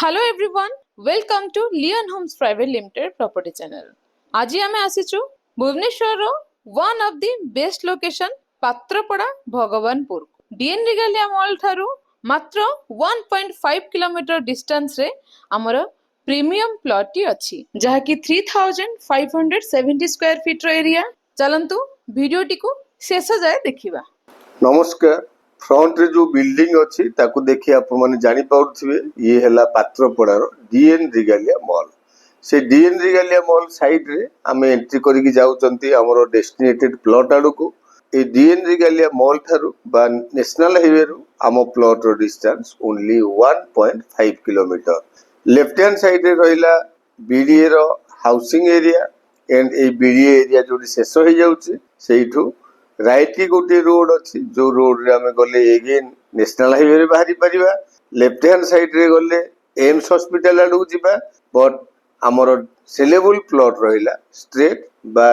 Hello everyone, welcome to Lion Homes private limited property channel. आज आम आसीचु Bhubaneswar one of the best location Patrapada Bhagabanpur DN Regalia mall ठारू मात्र 1.5 kilometre distance रे हमर प्रीमियम प्लॉट अच्छी जहाँकि 3570 स्क्वायर फीट एरिया। चलंतु वीडियो टी को शेष जाए देखिबा। नमस्कार। फ्रंट रे जो बिल्डिंग अच्छी ताकू देखि आपण माने जानि पाउथिबे ये हला पात्रपड़ार डीएन रिगालिया मॉल। से डीएन रिगालिया मॉल साइड रे आमे एंट्री करिकि जाउचंती हमरो डेस्टिनेटेड प्लॉट आडू को। ए डीएन रिगालिया मॉल थारु बा नेशनल हाईवे रु आमो प्लॉट रो distance only 1.5 kilometre. Left hand side रे रहिला बीडीए रो हाउसिंग एरिया एंड ए बीडीए एरिया जोडी शेष हो जाउची सेइठू राइट की गोटे रोड अच्छी जो रोड रे आमे गले एगेन नेशनल हाईवे रे बाहरी परिबा। लेफ्ट हैंड साइड रे गले एम्स हॉस्पिटल आडू जिबा बट हमर सेलेबल प्लॉट रहिला स्ट्रेट बा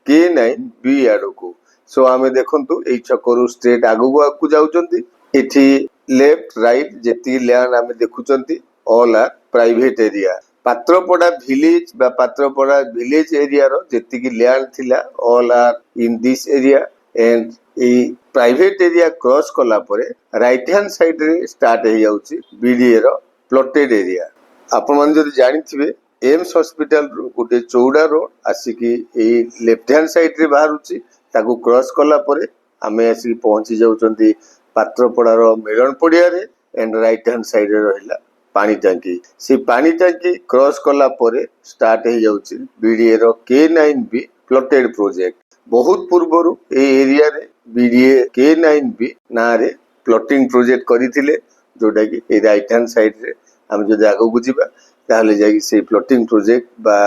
K9 बी आडू को। सो आमे देखंतु एई छकरू स्ट्रेट आगु आगु जाउचंती। एठी लेफ्ट राइट जेती लैंड आमे देखुचंती all are private area. Patrapada village बा पात्रपड़ा विलेज एरिया रो जेती की लैंड थिला all are in this area and ए प्राइवेट एरिया क्रॉस कला परे राइट हैंड साइड रे स्टार्ट हे जाउची बीडीए रो प्लॉटेड एरिया। आपण मन जदि जानिथिबे एम्स हॉस्पिटल रो गोटे चौड़ा रोड आसिकी ए लेफ्ट हैंड साइड रे बाहरुची ताकू क्रॉस कला परे आमे आसी पहुंची जाउचंती पात्रपड़ा रो मिलन पड़िया रे एंड राइट हैंड साइड रे रहिला पानी टंकी। से पानी टंकी क्रॉस कला परे स्टार्ट हे जाउची बीडीए रो K9 बी प्लॉटेड प्रोजेक्ट। बहुत पूर्वरु ए एरिया रे बीडीए K9 बी ना रे प्लॉटिंग प्रोजेक्ट करिथिले जोटा कि ए राइट हैंड साइड रे हम जदि आगो बुझिबा ताले जाई से प्लॉटिंग प्रोजेक्ट बा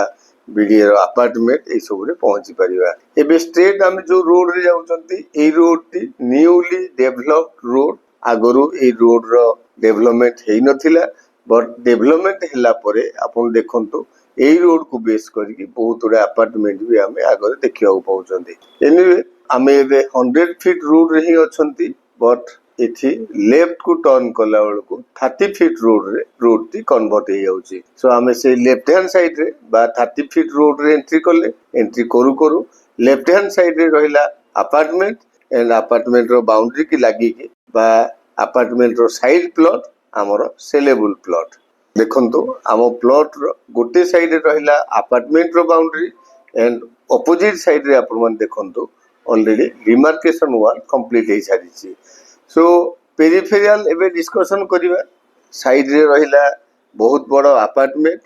बीडीए रो अपार्टमेंट ए सब रे पहुंची परिबा। एबे स्ट्रेट हम जो रोड रे जाउचंती ए रोड टी न्यूली डेवलप्ड रोड। आगरु ए रोड रो डेवलपमेंट हेई नथिला बट डेवलपमेंट हैला परे आपण देखंतु एई रोड को बेस करके बहुत गुड़ा अपार्टमेंट भी आमे आगे देखा पाउचंती। एनीवे आमे एबे 100 फीट रोड रे ही अछंती बट एठी लेफ्ट को टर्न कला बेलको 30 फीट रोड रे रोड टी कन्वर्ट हे जाउची। सो आमे से लेफ्ट हैंड साइड रे बा 30 फीट रोड रे एंट्री करले एंट्री करू करू लेफ्ट हैंड साइड रे रहिला अपार्टमेंट एंड अपार्टमेंट रो बाउंड्री की लागी के बा अपार्टमेंट रो साइड प्लॉट हमरो सेलेबल प्लॉट। देखंतु आम प्लॉट रो गोटे साइड रे रहिला अपार्टमेंट रो बाउंड्री एंड ऑपोजिट साइड रे आपण मन देखंतु ऑलरेडी डिमार्केशन वाल कंप्लीट हे सारिछि। सो पेरिफेरियल एबे डिस्कशन करिवा। साइड रे रहिला बहुत बड़ अपार्टमेंट,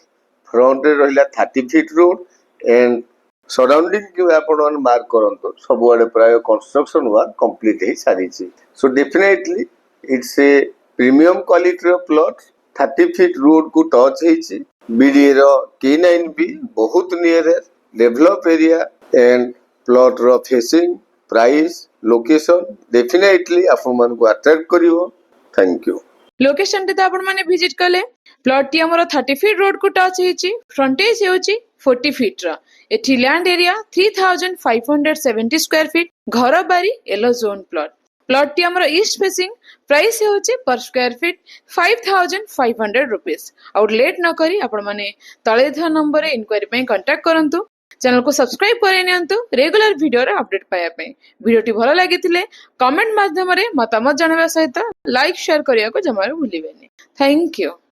फ्रंट रे रहिला 30 फीट रोड एंड सराउंडिंग के आपण मन मार्क करंतु सब आडे प्राय कंस्ट्रक्शन वाल कंप्लीट हे सारिछि। So definitely it's a premium quality रो प्लॉट 30 फीट रोड को टच है। बीडीए रो K9 भी बहुत near develop area and plot रो फेसिंग प्राइस लोकेशन डेफिनेटली आपण मन को अट्रैक्ट करिवो। Thank you. लोकेशन टे आपण माने विजिट कले प्लॉट टी हमर 30 फीट रोड को टच हेची। फ्रंटेज हेउची 40 फीट रा। एठी लैंड एरिया 3570 स्क्वायर फीट घर बारी yellow zone plot. Plot T हमर ईस्ट फेसिंग प्राइस हेउची पर स्क्वायर फीट 5500 रुपीस। और लेट न करी आपण माने तळे थ नंबर रे इंक्वायरी पे कांटेक्ट करंतु। चैनल को सब्सक्राइब करे नियंतु रेगुलर वीडियो रे अपडेट पाया पे। वीडियो टी भलो लागिथिले कमेंट माध्यम रे मतामत जणावा सहित लाइक शेयर करिया को जमारे भूलिबेनी। Thank you.